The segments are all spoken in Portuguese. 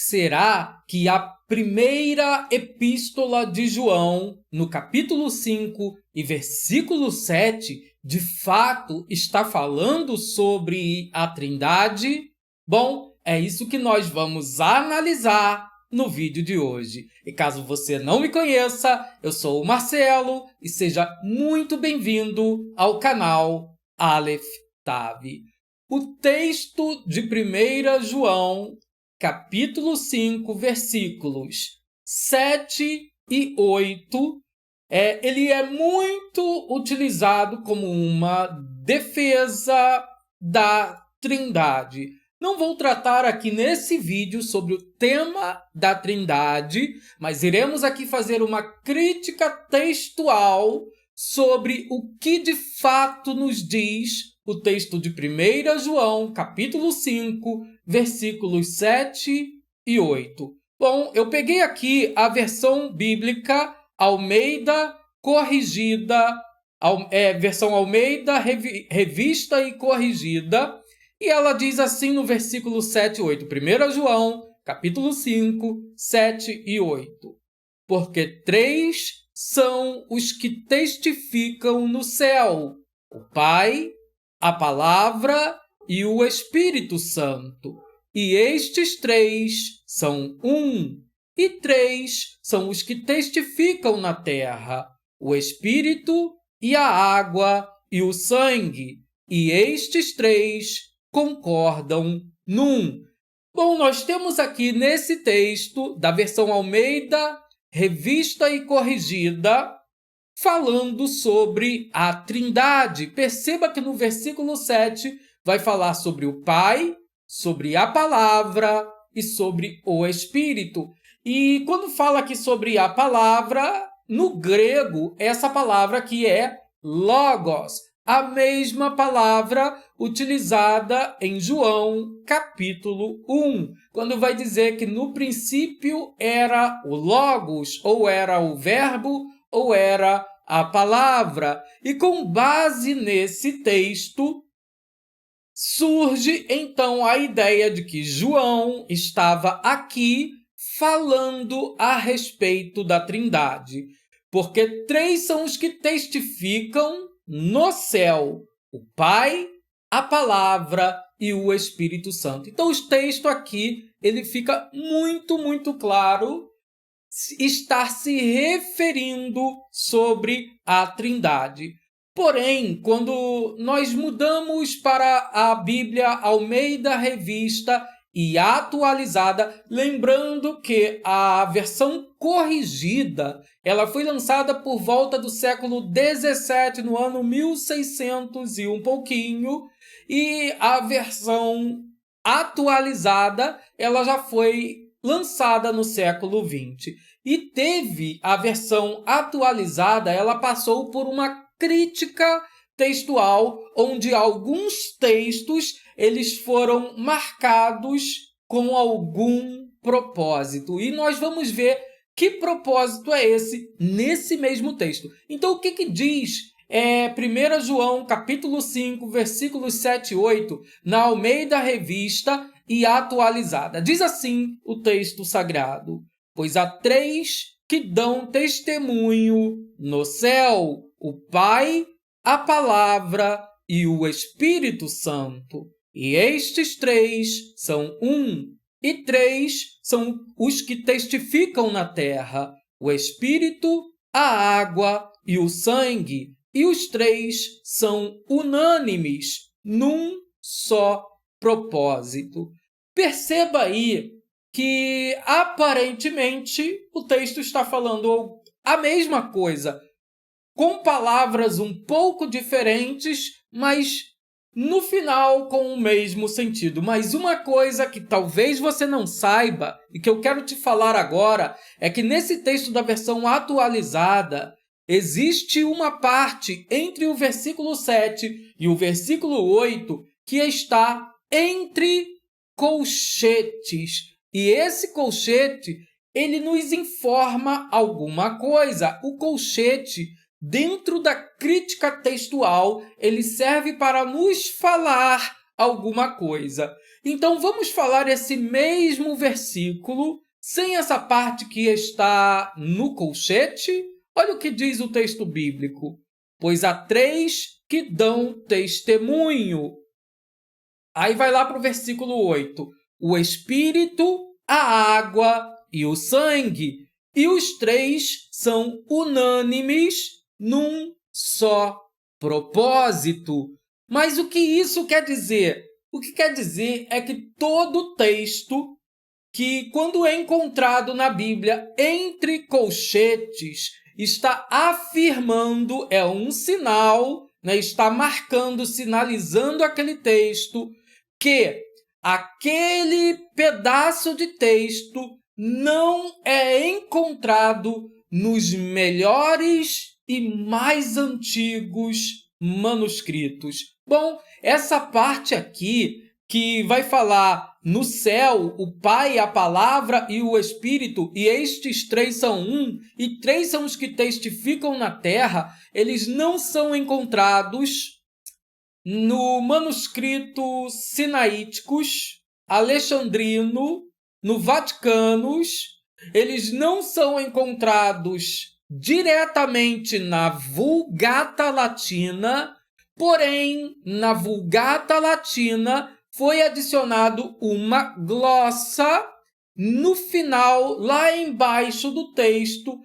Será que a primeira epístola de João, no capítulo 5 e versículo 7, de fato está falando sobre a Trindade? Bom, é isso que nós vamos analisar no vídeo de hoje. E caso você não me conheça, eu sou o Marcelo e seja muito bem-vindo ao canal Aleph Tav. O texto de 1 João, capítulo 5, versículos 7 e 8, ele é muito utilizado como uma defesa da Trindade. Não vou tratar aqui nesse vídeo sobre o tema da Trindade, mas iremos aqui fazer uma crítica textual sobre o que de fato nos diz o texto de 1 João, capítulo 5, versículos 7 e 8. Bom, eu peguei aqui a versão bíblica Almeida corrigida, versão Almeida revista e corrigida, e ela diz assim no versículo 7 e 8, 1 João, capítulo 5, 7 e 8. Porque 3 são os que testificam no céu, o Pai, a Palavra e o Espírito Santo. E estes 3 são um, e 3 são os que testificam na terra, o Espírito e a água e o sangue. E estes 3 concordam num. Bom, nós temos aqui nesse texto, da versão Almeida, revista e corrigida, falando sobre a Trindade. Perceba que no versículo 7 vai falar sobre o Pai, sobre a Palavra e sobre o Espírito. E quando fala aqui sobre a palavra, no grego, essa palavra aqui é logos, a mesma palavra utilizada em João, capítulo 1, quando vai dizer que no princípio era o logos, ou era o verbo, ou era a palavra. E com base nesse texto, surge então a ideia de que João estava aqui falando a respeito da Trindade, porque 3 são os que testificam no céu, o Pai, a Palavra e o Espírito Santo. Então, o texto aqui ele fica muito claro estar se referindo sobre a Trindade. Porém, quando nós mudamos para a Bíblia Almeida Revista e atualizada, lembrando que a versão corrigida ela foi lançada por volta do século 17, no ano 1600 e um pouquinho, e a versão atualizada ela já foi lançada no século 20. E teve a versão atualizada, ela passou por uma crítica textual, onde alguns textos eles foram marcados com algum propósito. E nós vamos ver que propósito é esse nesse mesmo texto. Então, o que diz 1 João, capítulo 5, versículos 7 e 8, na Almeida Revista e Atualizada? Diz assim o texto sagrado: pois há 3 que dão testemunho no céu, o Pai, a Palavra e o Espírito Santo. E estes 3 são um, e 3 são os que testificam na terra, o Espírito, a água e o sangue. E os 3 são unânimes num só propósito. Perceba aí que, aparentemente, o texto está falando a mesma coisa, com palavras um pouco diferentes, mas no final com o mesmo sentido. Mas uma coisa que talvez você não saiba e que eu quero te falar agora é que nesse texto da versão atualizada existe uma parte entre o versículo 7 e o versículo 8 que está entre colchetes. E esse colchete, ele nos informa alguma coisa. O colchete, dentro da crítica textual, ele serve para nos falar alguma coisa. Então, vamos falar esse mesmo versículo, sem essa parte que está no colchete? Olha o que diz o texto bíblico. Pois há 3 que dão testemunho. Aí vai lá para o versículo 8. O Espírito, a água e o sangue. E os 3 são unânimes num só propósito. Mas o que isso quer dizer? O que quer dizer é que todo texto que, quando é encontrado na Bíblia entre colchetes, está afirmando, é um sinal, né, está marcando, sinalizando aquele texto, que aquele pedaço de texto não é encontrado nos melhores e mais antigos manuscritos. Bom, essa parte aqui que vai falar no céu, o Pai, a Palavra e o Espírito, e estes 3 são um, e 3 são os que testificam na terra, eles não são encontrados no manuscrito sinaíticos, alexandrino, no Vaticanos, eles não são encontrados diretamente na Vulgata Latina, porém, na Vulgata Latina foi adicionado uma glossa no final, lá embaixo do texto,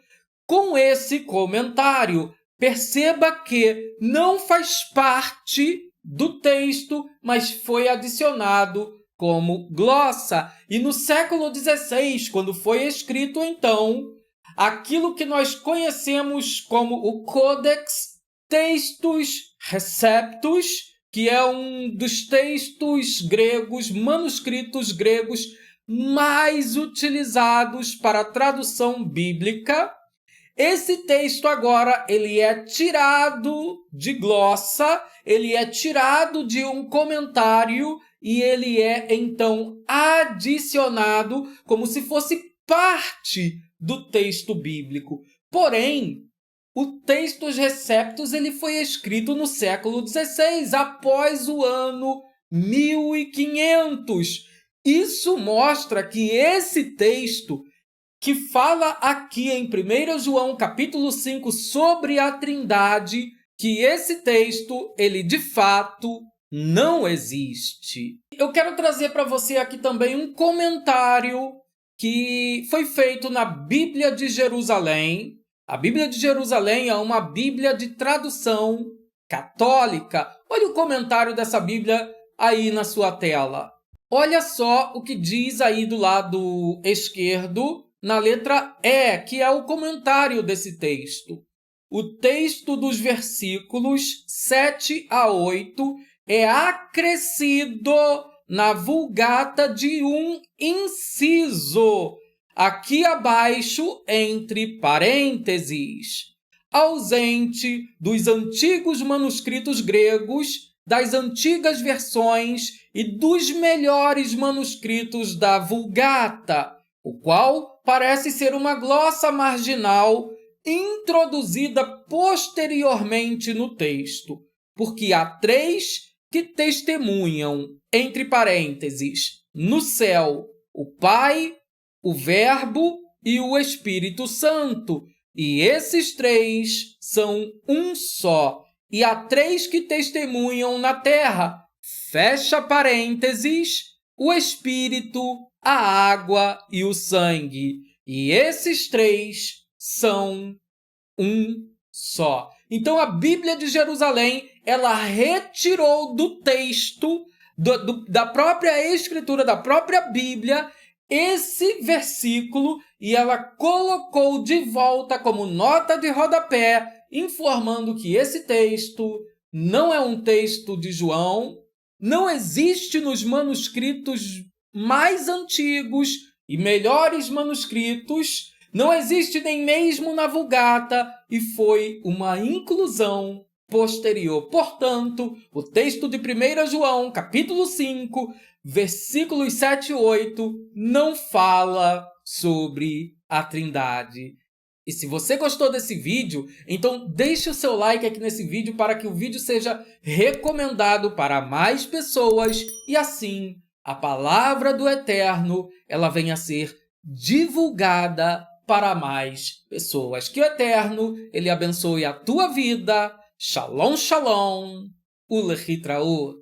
com esse comentário. Perceba que não faz parte do texto, mas foi adicionado como glossa. E no século XVI, quando foi escrito, então, aquilo que nós conhecemos como o Codex Textus Receptus, que é um dos textos gregos, manuscritos gregos mais utilizados para a tradução bíblica. Esse texto agora ele é tirado de glossa, ele é tirado de um comentário e ele é então adicionado como se fosse parte do texto bíblico. Porém, o Textus Receptus ele foi escrito no século XVI, após o ano 1500. Isso mostra que esse texto, que fala aqui em 1 João capítulo 5 sobre a Trindade, que esse texto, ele de fato não existe. Eu quero trazer para você aqui também um comentário que foi feito na Bíblia de Jerusalém. A Bíblia de Jerusalém é uma Bíblia de tradução católica. Olha o comentário dessa Bíblia aí na sua tela. Olha só o que diz aí do lado esquerdo, na letra E, que é o comentário desse texto. O texto dos versículos 7 a 8 é acrescido na Vulgata de um inciso, aqui abaixo, entre parênteses, ausente dos antigos manuscritos gregos, das antigas versões e dos melhores manuscritos da Vulgata, o qual parece ser uma glossa marginal introduzida posteriormente no texto, porque há 3 que testemunham, entre parênteses, no céu, o Pai, o Verbo e o Espírito Santo, e esses 3 são um só, e há 3 que testemunham na terra, fecha parênteses, o Espírito, a água e o sangue, e esses 3 são um só. Então a Bíblia de Jerusalém, ela retirou do texto, da própria escritura, da própria Bíblia, esse versículo e ela colocou de volta como nota de rodapé, informando que esse texto não é um texto de João, não existe nos manuscritos mais antigos e melhores manuscritos, não existe nem mesmo na Vulgata e foi uma inclusão posterior. Portanto, o texto de 1 João, capítulo 5, versículos 7 e 8, não fala sobre a Trindade. E se você gostou desse vídeo, então deixe o seu like aqui nesse vídeo para que o vídeo seja recomendado para mais pessoas e assim a palavra do Eterno ela venha a ser divulgada para mais pessoas. Que o Eterno ele abençoe a tua vida. Shalom, shalom. Ulehitraot.